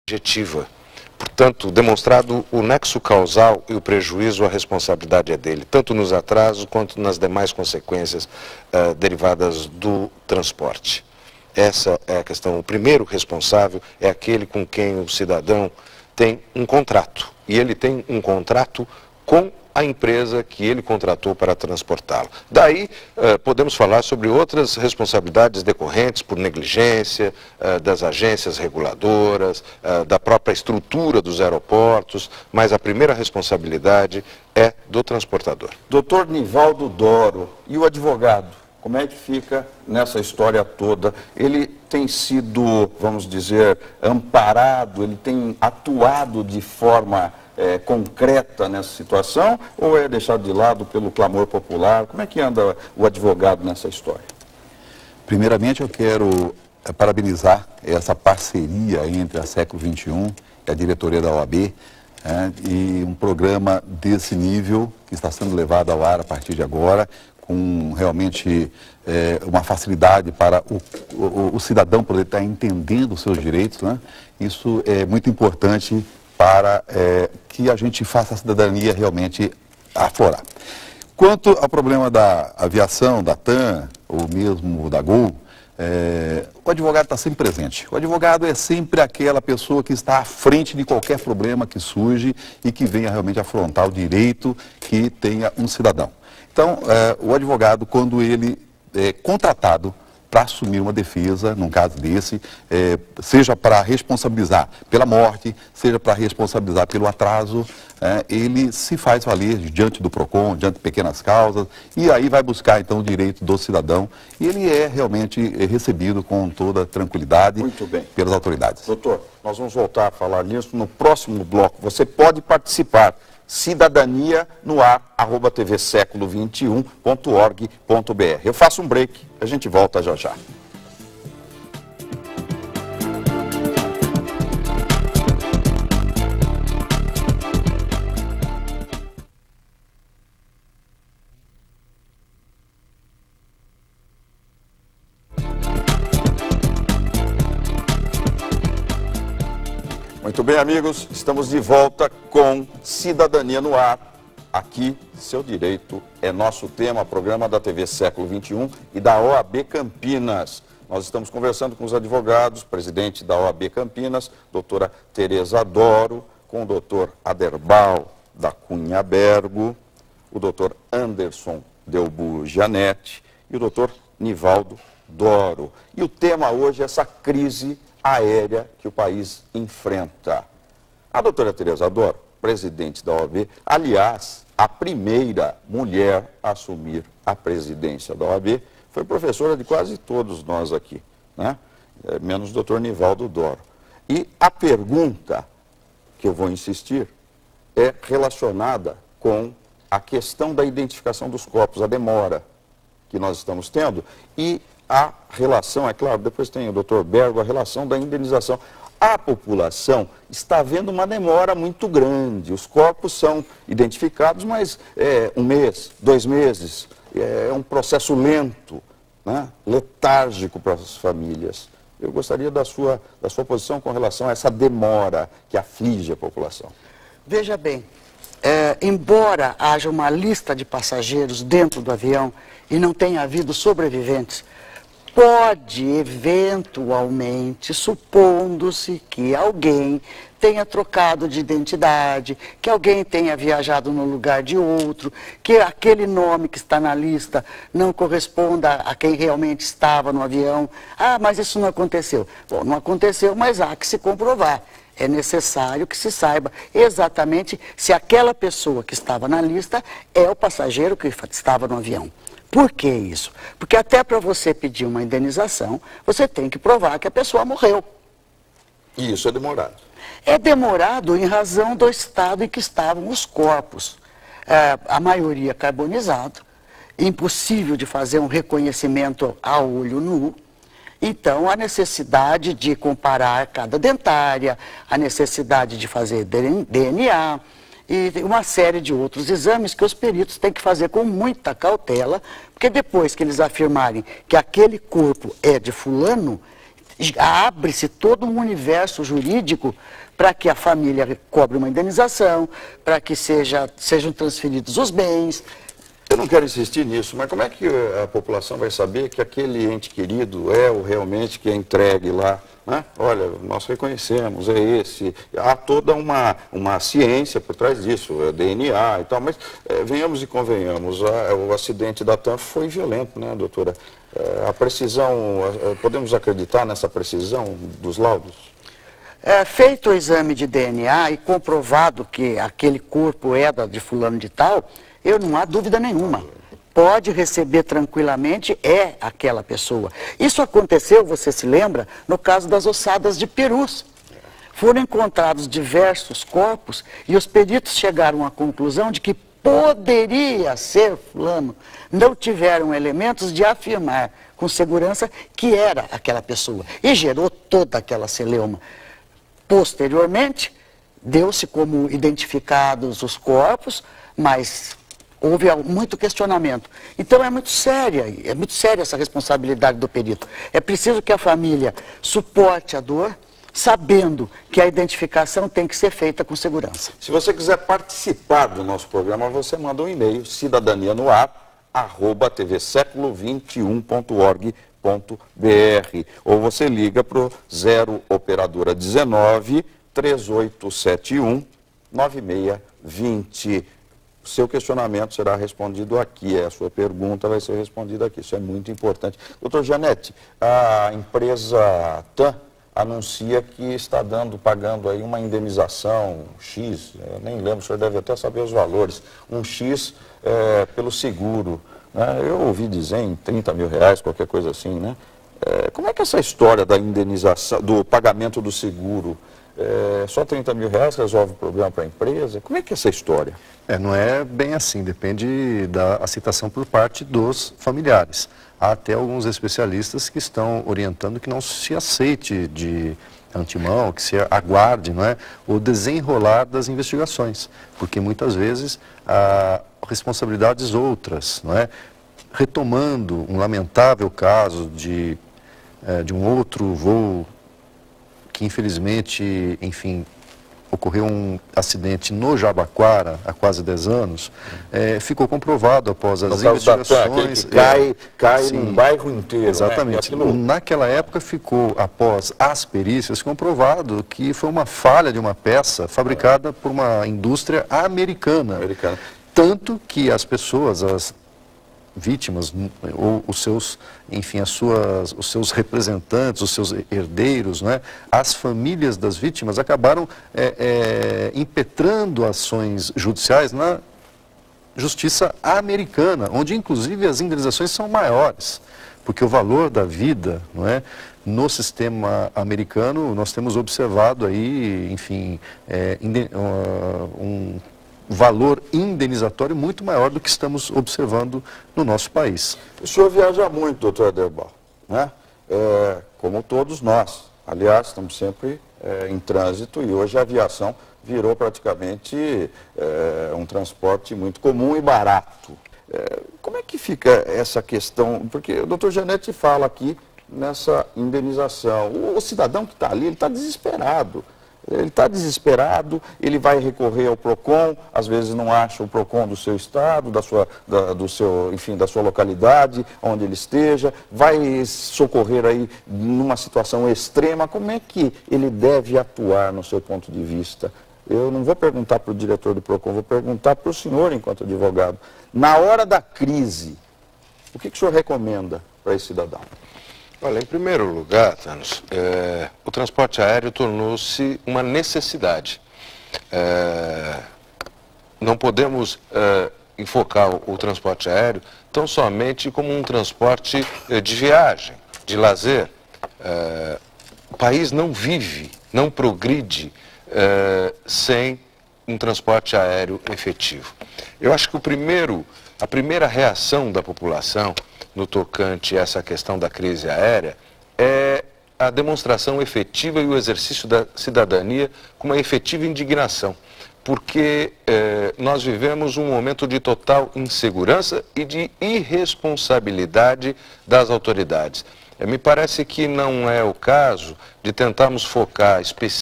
objetiva. Portanto, demonstrado o nexo causal e o prejuízo, a responsabilidade é dele, tanto nos atrasos quanto nas demais consequências derivadas do transporte. Essa é a questão. O primeiro responsável é aquele com quem o cidadão tem um contrato. E ele tem um contrato com a empresa que ele contratou para transportá-lo. Daí, podemos falar sobre outras responsabilidades decorrentes por negligência, das agências reguladoras, da própria estrutura dos aeroportos, mas a primeira responsabilidade é do transportador. Doutor Nivaldo Doro, e o advogado? Como é que fica nessa história toda? Ele tem sido, vamos dizer, amparado, ele tem atuado de forma concreta nessa situação, ou é deixado de lado pelo clamor popular? Como é que anda o advogado nessa história? Primeiramente, eu quero parabenizar essa parceria entre a Século XXI e a diretoria da OAB, e um programa desse nível que está sendo levado ao ar a partir de agora, com realmente uma facilidade para o cidadão poder estar entendendo os seus direitos, né? Isso é muito importante para que a gente faça a cidadania realmente aflorar. Quanto ao problema da aviação, da TAM, ou mesmo da Gol, o advogado está sempre presente. O advogado é sempre aquela pessoa que está à frente de qualquer problema que surge e que venha realmente afrontar o direito que tenha um cidadão. Então, o advogado, quando ele é contratado para assumir uma defesa, num caso desse, seja para responsabilizar pela morte, seja para responsabilizar pelo atraso, ele se faz valer diante do PROCON, diante de pequenas causas, e aí vai buscar então o direito do cidadão, e ele é realmente recebido com toda tranquilidade pelas autoridades. Doutor, nós vamos voltar a falar nisso no próximo bloco. Você pode participar. Cidadania no ar, @tvseculo21.org.br. Eu faço um break, a gente volta já já. Muito bem, amigos, estamos de volta com Cidadania no Ar. Aqui, seu direito é nosso tema, programa da TV Século XXI e da OAB Campinas. Nós estamos conversando com os advogados, presidente da OAB Campinas, doutora Tereza Doro, com o doutor Aderbal da Cunha Bergo, o doutor Anderson Delbu Gianetti e o doutor Nivaldo Doro. E o tema hoje é essa crise aérea que o país enfrenta. A doutora Tereza Doro, presidente da OAB, aliás, a primeira mulher a assumir a presidência da OAB, foi professora de quase todos nós aqui, né? Menos o doutor Nivaldo Doro. E a pergunta que eu vou insistir é relacionada com a questão da identificação dos corpos, a demora que nós estamos tendo e a relação, é claro, depois tem o doutor Bergo, a relação da indenização. A população está vendo uma demora muito grande. Os corpos são identificados, mas um mês, 2 meses, é um processo lento, né? Letárgico para as famílias. Eu gostaria da sua posição com relação a essa demora que aflige a população. Veja bem, embora haja uma lista de passageiros dentro do avião e não tenha havido sobreviventes, pode, eventualmente, supondo-se que alguém tenha trocado de identidade, que alguém tenha viajado no lugar de outro, que aquele nome que está na lista não corresponda a quem realmente estava no avião. Ah, mas isso não aconteceu. Bom, não aconteceu, mas há que se comprovar. É necessário que se saiba exatamente se aquela pessoa que estava na lista é o passageiro que estava no avião. Por que isso? Porque até para você pedir uma indenização, você tem que provar que a pessoa morreu. E isso é demorado? É demorado em razão do estado em que estavam os corpos. A maioria carbonizado, impossível de fazer um reconhecimento a olho nu. Então, a necessidade de comparar cada dentária, a necessidade de fazer DNA e uma série de outros exames que os peritos têm que fazer com muita cautela, porque depois que eles afirmarem que aquele corpo é de fulano, abre-se todo um universo jurídico para que a família cobre uma indenização, para que sejam transferidos os bens. Eu não quero insistir nisso, mas como é que a população vai saber que aquele ente querido é o realmente que é entregue lá? Né? Olha, nós reconhecemos, é esse. Há toda uma ciência por trás disso, é DNA e tal, mas venhamos e convenhamos, o acidente da TAM foi violento, né, doutora? A precisão, podemos acreditar nessa precisão dos laudos? Feito o exame de DNA e comprovado que aquele corpo é de fulano de tal, não há dúvida nenhuma. Pode receber tranquilamente, é aquela pessoa. Isso aconteceu, você se lembra, no caso das ossadas de perus. Foram encontrados diversos corpos e os peritos chegaram à conclusão de que poderia ser fulano. Não tiveram elementos de afirmar com segurança que era aquela pessoa. E gerou toda aquela celeuma. Posteriormente, deu-se como identificados os corpos, mas houve muito questionamento. Então é muito séria essa responsabilidade do perito. É preciso que a família suporte a dor, sabendo que a identificação tem que ser feita com segurança. Se você quiser participar do nosso programa, você manda um e-mail, cidadanianoar@tvsecolo21.org.br, ou você liga para o 0 operadora 19 3871 9620. O seu questionamento será respondido aqui, a sua pergunta vai ser respondida aqui, isso é muito importante. Doutor Janete, a empresa TAM anuncia que está pagando aí uma indenização X, eu nem lembro, o senhor deve até saber os valores, um X pelo seguro, né? Eu ouvi dizer em 30 mil reais, qualquer coisa assim, né? Como é que é essa história da indenização, do pagamento do seguro? Só 30 mil reais resolve o problema para a empresa? Como é que é essa história? Não é bem assim, depende da aceitação por parte dos familiares. Há até alguns especialistas que estão orientando que não se aceite de antemão, que se aguarde, não é, o desenrolar das investigações, porque muitas vezes há responsabilidades outras, não é? Retomando um lamentável caso de um outro voo que infelizmente, enfim, ocorreu um acidente no Jabaquara há quase 10 anos, ficou comprovado após as investigações... Cai num bairro inteiro. Exatamente. Né? Naquela época ficou, após as perícias, comprovado que foi uma falha de uma peça fabricada por uma indústria americana. Tanto que as pessoas, as vítimas, ou os seus, enfim, os seus representantes, os seus herdeiros, né? As famílias das vítimas acabaram impetrando ações judiciais na justiça americana, onde inclusive as indenizações são maiores, porque o valor da vida, não é? No sistema americano, nós temos observado aí, enfim, um valor indenizatório muito maior do que estamos observando no nosso país. O senhor viaja muito, doutor Aderbal, né? Como todos nós. Aliás, estamos sempre em trânsito e hoje a aviação virou praticamente um transporte muito comum e barato. Como é que fica essa questão? Porque o doutor Janete fala aqui nessa indenização. O cidadão que está ali, ele está desesperado. Ele está desesperado, ele vai recorrer ao PROCON, às vezes não acha o PROCON do seu estado, da sua localidade, onde ele esteja, vai socorrer aí numa situação extrema. Como é que ele deve atuar no seu ponto de vista? Eu não vou perguntar para o diretor do PROCON, vou perguntar para o senhor enquanto advogado. Na hora da crise, o que o senhor recomenda para esse cidadão? Olha, em primeiro lugar, Thanos, o transporte aéreo tornou-se uma necessidade. Não podemos enfocar o transporte aéreo tão somente como um transporte de viagem, de lazer. O país não vive, não progride sem um transporte aéreo efetivo. Eu acho que a primeira reação da população no tocante a essa questão da crise aérea é a demonstração efetiva e o exercício da cidadania com uma efetiva indignação, porque nós vivemos um momento de total insegurança e de irresponsabilidade das autoridades. Me parece que não é o caso de tentarmos focar especificamente